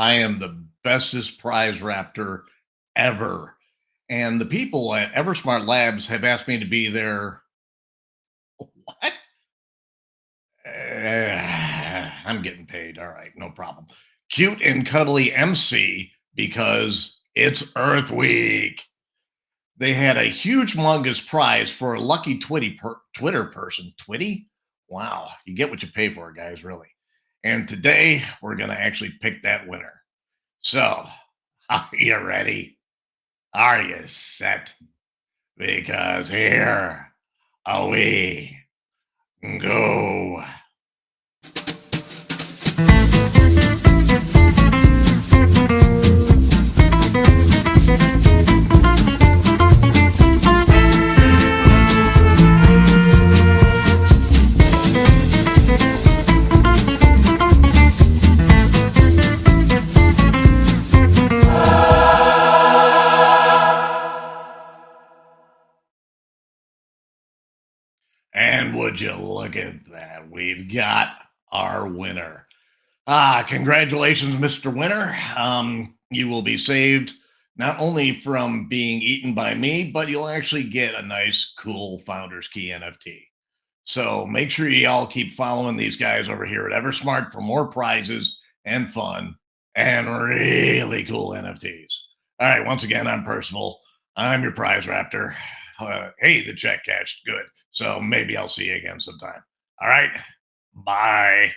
I am the bestest prize raptor ever. And the people at EverSmart Labs have asked me to be their what? I'm getting paid. All right, no problem. Cute and cuddly MC because it's Earth Week. They had a huge humongous prize for a lucky Twitter person. Twitty? Wow, you get what you pay for, guys, really. And today we're going to actually pick that winner. So, are you ready? Are you set? Because here we go. And would you look at that? We've got our winner. Congratulations, Mr. Winner. You will be saved not only from being eaten by me, but you'll actually get a nice, cool Founders Key NFT. So make sure you all keep following these guys over here at EverSmart for more prizes and fun and really cool NFTs. All right, once again, I'm Percival. I'm your prize raptor. Hey, the check cashed. Good. So maybe I'll see you again sometime. All right. Bye.